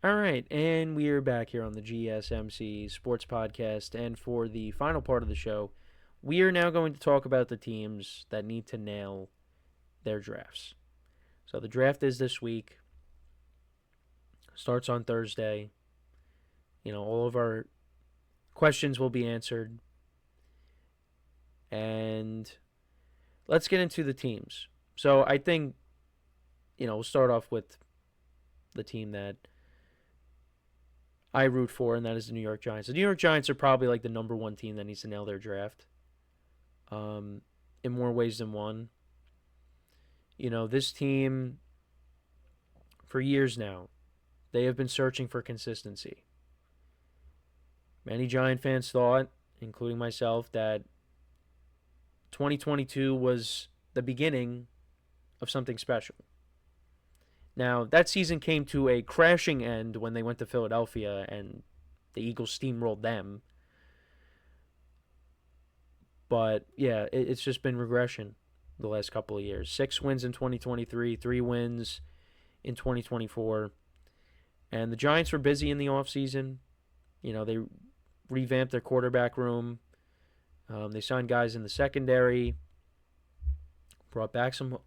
All right, and we are back here on the GSMC Sports Podcast. And for the final part of the show, we are now going to talk about the teams that need to nail their drafts. So the draft is this week, starts on Thursday. All of our questions will be answered. And let's get into the teams. So I think, we'll start off with the team that I root for, and that is the New York Giants. The New York Giants are probably like the number one team that needs to nail their draft, in more ways than one. This team, for years now, they have been searching for consistency. Many Giant fans thought, including myself, that 2022 was the beginning of something special. Now, that season came to a crashing end when they went to Philadelphia and the Eagles steamrolled them. But, yeah, it's just been regression the last couple of years. 6 wins in 2023, 3 wins in 2024. And the Giants were busy in the offseason. They revamped their quarterback room. They signed guys in the secondary. Brought back some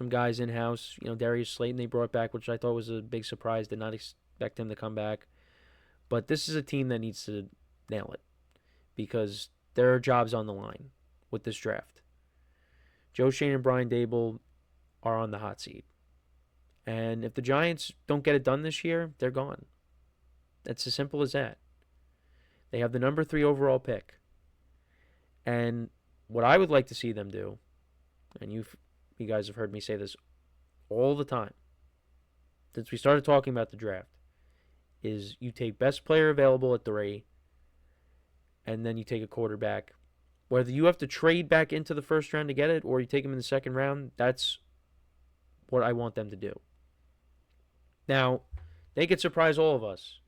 guys in-house. Darius Slayton they brought back, which I thought was a big surprise. Did not expect him to come back. But this is a team that needs to nail it because there are jobs on the line with this draft. Joe Schoen and Brian Daboll are on the hot seat. And if the Giants don't get it done this year, they're gone. It's as simple as that. They have the number 3 overall pick. And what I would like to see them do, and you guys have heard me say this all the time since we started talking about the draft, is you take best player available at 3, and then you take a quarterback. Whether you have to trade back into the first round to get it or you take him in the second round, that's what I want them to do. Now, they could surprise all of us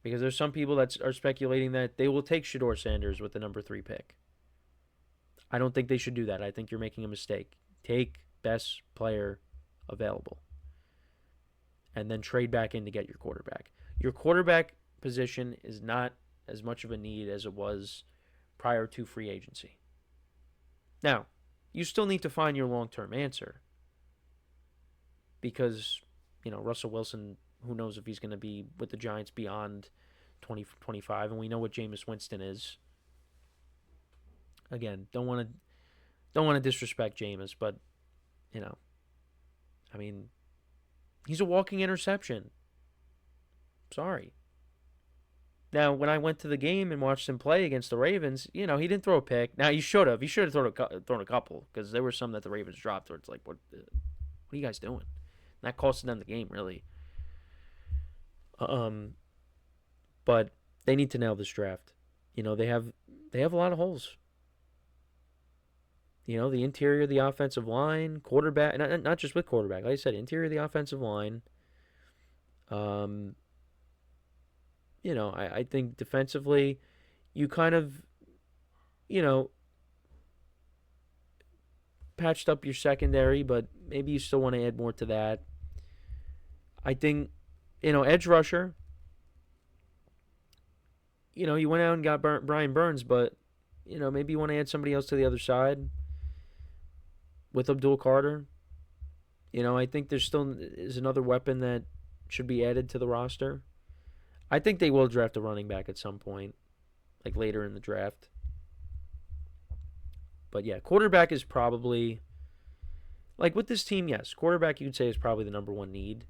because there's some people that are speculating that they will take Shedeur Sanders with the number 3 pick. I don't think they should do that. I think you're making a mistake. Take best player available and then trade back in to get your quarterback. Your quarterback position is not as much of a need as it was prior to free agency. Now, you still need to find your long-term answer because, Russell Wilson, who knows if he's going to be with the Giants beyond 2025, and we know what Jameis Winston is. Again, don't want to disrespect Jameis, but he's a walking interception. Sorry. Now, when I went to the game and watched him play against the Ravens, he didn't throw a pick. Now, he should have. He should have thrown a couple because there were some that the Ravens dropped where it's like, what are you guys doing? And that costed them the game, really. But they need to nail this draft. They have a lot of holes. The interior of the offensive line, quarterback, not just with quarterback. Like I said, interior of the offensive line. I think defensively, you kind of, patched up your secondary, but maybe you still want to add more to that. I think, edge rusher, you went out and got Brian Burns, but, maybe you want to add somebody else to the other side with Abdul Carter. I think there still is another weapon that should be added to the roster. I think they will draft a running back at some point, like later in the draft. But yeah, quarterback is probably, like with this team, yes, quarterback you could say is probably the number 1 need.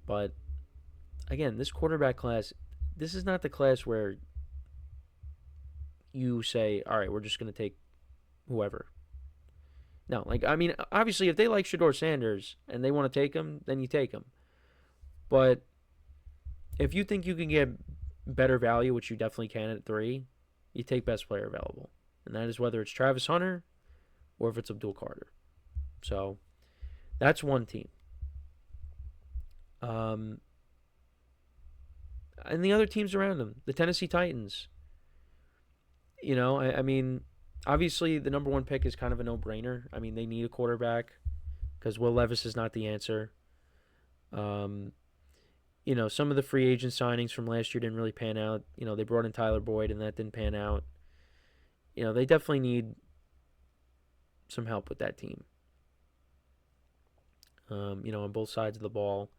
But again, this quarterback class, this is not the class where you say, all right, we're just going to take whoever. No, obviously if they like Shedeur Sanders and they want to take him, then you take him. But if you think you can get better value, which you definitely can at 3, you take best player available. And that is whether it's Travis Hunter or if it's Abdul Carter. So that's one team. And the other teams around them, the Tennessee Titans. Obviously the number 1 pick is kind of a no-brainer. They need a quarterback because Will Levis is not the answer. Um, some of the free agent signings from last year didn't really pan out. They brought in Tyler Boyd, and that didn't pan out. They definitely need some help with that team. On both sides of the ball.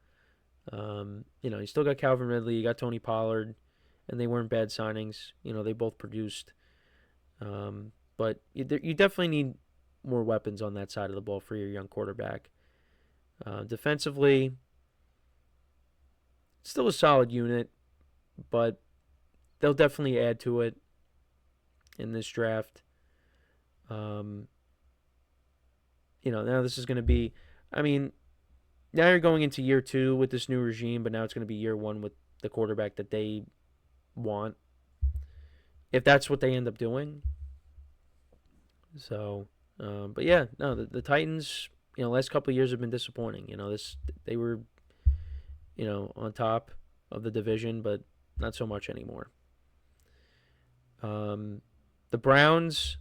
You still got Calvin Ridley, you got Tony Pollard, and they weren't bad signings. They both produced. But you definitely need more weapons on that side of the ball for your young quarterback. Defensively, still a solid unit, but they'll definitely add to it in this draft. Now this is going to be, I mean, now you're going into year 2 with this new regime, but now it's going to be year 1 with the quarterback that they want, if that's what they end up doing. So, but yeah, no, the Titans, last couple of years have been disappointing. They were, on top of the division, but not so much anymore. The Browns,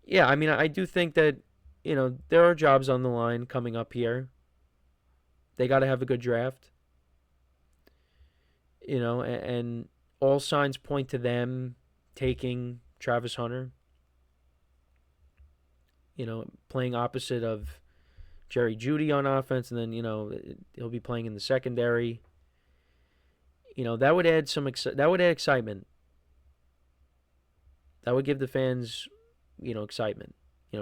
yeah, I mean, I do think that, there are jobs on the line coming up here. They got to have a good draft, and all signs point to them taking Travis Hunter, playing opposite of Jerry Jeudy on offense, and then, he'll be playing in the secondary. That would add excitement. That would give the fans, excitement,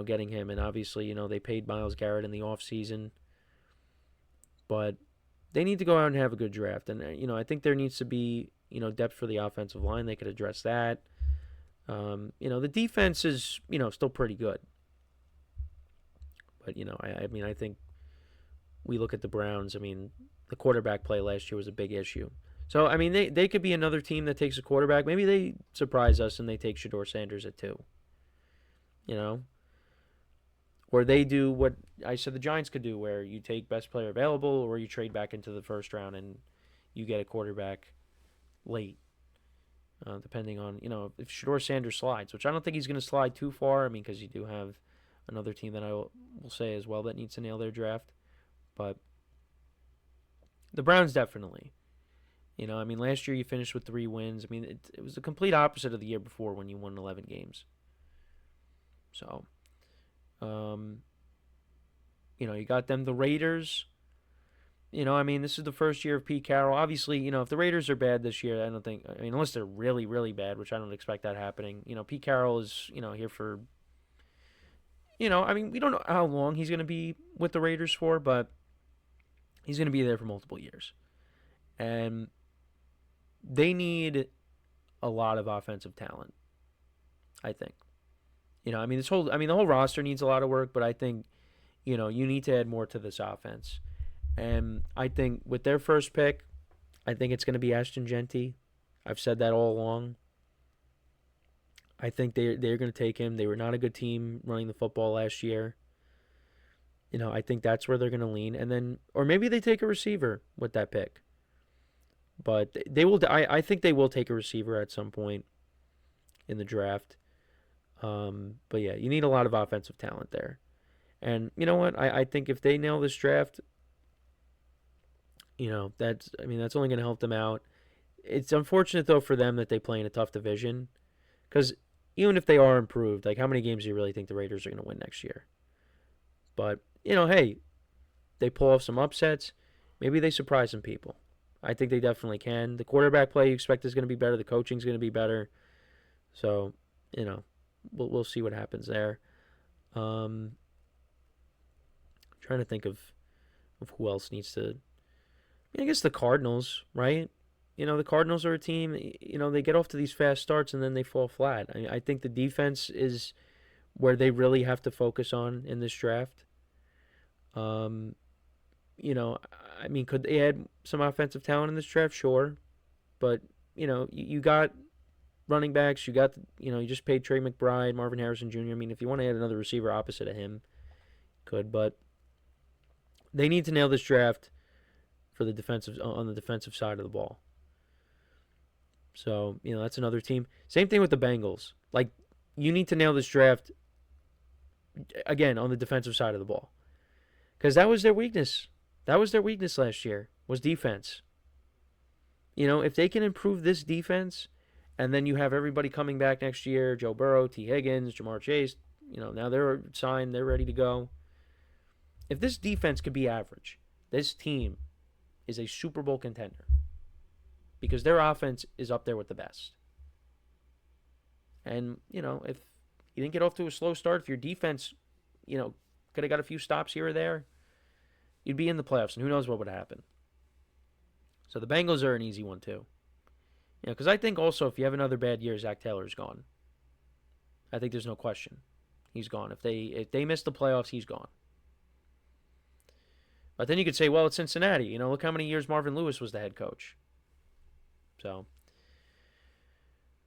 getting him. And obviously, they paid Myles Garrett in the offseason. But they need to go out and have a good draft. And, I think there needs to be, depth for the offensive line. They could address that. The defense is, still pretty good. But, I think we look at the Browns. I mean, the quarterback play last year was a big issue. So, I mean, they could be another team that takes a quarterback. Maybe they surprise us and they take Shedeur Sanders at 2. Or they do what I said the Giants could do, where you take best player available, or you trade back into the first round and you get a quarterback late, depending on, if Shedeur Sanders slides, which I don't think he's going to slide too far. I mean, because you do have another team that I will say as well that needs to nail their draft. But the Browns definitely. Last year you finished with 3 wins. I mean, it was the complete opposite of the year before when you won 11 games. So, you got them, the Raiders. This is the first year of Pete Carroll. Obviously, if the Raiders are bad this year, I don't think, unless they're really, really bad, which I don't expect that happening. Pete Carroll is, here for, we don't know how long he's going to be with the Raiders for, but he's going to be there for multiple years. And they need a lot of offensive talent, I think. The whole roster needs a lot of work, but I think, you need to add more to this offense. And I think with their first pick, I think it's going to be Ashton Genty. I've said that all along. I think they're going to take him. They were not a good team running the football last year. I think that's where they're going to lean. And then, or maybe they take a receiver with that pick. But they will. I think they will take a receiver at some point in the draft. But yeah, you need a lot of offensive talent there. And you know what? I think if they nail this draft, that's only going to help them out. It's unfortunate though for them that they play in a tough division, because even if they are improved, like, how many games do you really think the Raiders are going to win next year? But hey, they pull off some upsets. Maybe they surprise some people. I think they definitely can. The quarterback play you expect is going to be better. The coaching is going to be better. So, we'll see what happens there. I'm trying to think of who else needs to. I guess the Cardinals, right? The Cardinals are a team. They get off to these fast starts and then they fall flat. I think the defense is where they really have to focus on in this draft. Could they add some offensive talent in this draft? Sure. But, you got running backs. You got, you just paid Trey McBride, Marvin Harrison Jr. If you want to add another receiver opposite of him, could. But they need to nail this draft on the defensive side of the ball. So, that's another team. Same thing with the Bengals. Like, you need to nail this draft, again, on the defensive side of the ball. Because that was their weakness That was their weakness last year, was defense. If they can improve this defense, and then you have everybody coming back next year, Joe Burrow, T. Higgins, Jamar Chase, now they're signed, they're ready to go. If this defense could be average, this team is a Super Bowl contender because their offense is up there with the best. And, if you didn't get off to a slow start, if your defense, could have got a few stops here or there, you'd be in the playoffs, and who knows what would happen. So the Bengals are an easy one, too. Because I think also if you have another bad year, Zach Taylor's gone. I think there's no question. He's gone. If they miss the playoffs, he's gone. But then you could say, well, it's Cincinnati. Look how many years Marvin Lewis was the head coach. So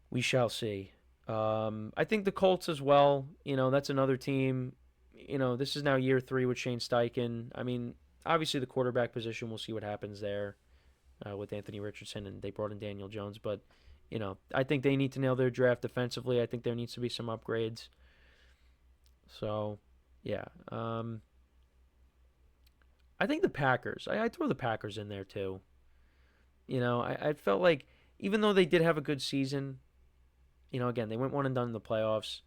we shall see. I think the Colts as well. That's another team. This is now year 3 with Shane Steichen. I mean, obviously the quarterback position, we'll see what happens there with Anthony Richardson, and they brought in Daniel Jones. But, I think they need to nail their draft defensively. I think there needs to be some upgrades. So, yeah. I think the Packers. I throw the Packers in there too. I felt like even though they did have a good season, again, they went one and done in the playoffs.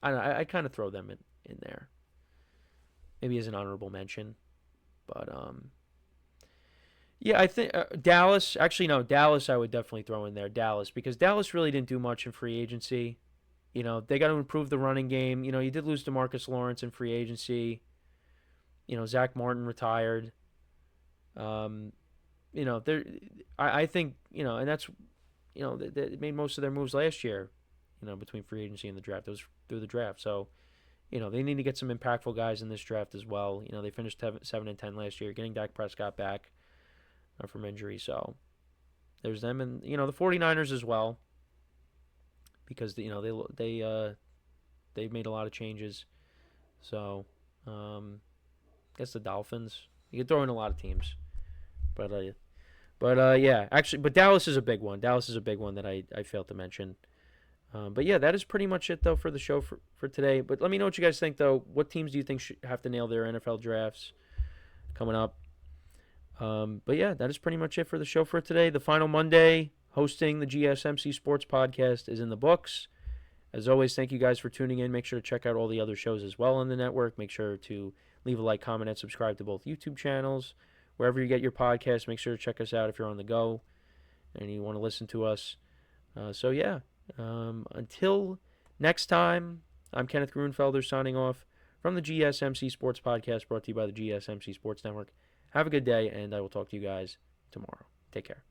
I kind of throw them in there. Maybe as an honorable mention. But, yeah, I think Dallas. Actually, no, Dallas I would definitely throw in there. Dallas, because Dallas really didn't do much in free agency. They got to improve the running game. You did lose DeMarcus Lawrence in free agency. Zach Martin retired. I think, and that's, they made most of their moves last year, between free agency and the draft. It was through the draft. So, they need to get some impactful guys in this draft as well. They finished 7-10 last year, getting Dak Prescott back from injury. So, there's them. And, the 49ers as well. Because they've made a lot of changes, so I guess the Dolphins. You could throw in a lot of teams, but yeah, actually, but Dallas is a big one. Dallas is a big one that I failed to mention. But yeah, that is pretty much it though for the show for today. But let me know what you guys think though. What teams do you think should have to nail their NFL drafts coming up? But yeah, that is pretty much it for the show for today. The final Monday. Hosting the GSMC Sports Podcast is in the books. As always, thank you guys for tuning in. Make sure to check out all the other shows as well on the network. Make sure to leave a like, comment, and subscribe to both YouTube channels. Wherever you get your podcasts, make sure to check us out if you're on the go and you want to listen to us. So, yeah, until next time, I'm Kenneth Grunfelder signing off from the GSMC Sports Podcast brought to you by the GSMC Sports Network. Have a good day, and I will talk to you guys tomorrow. Take care.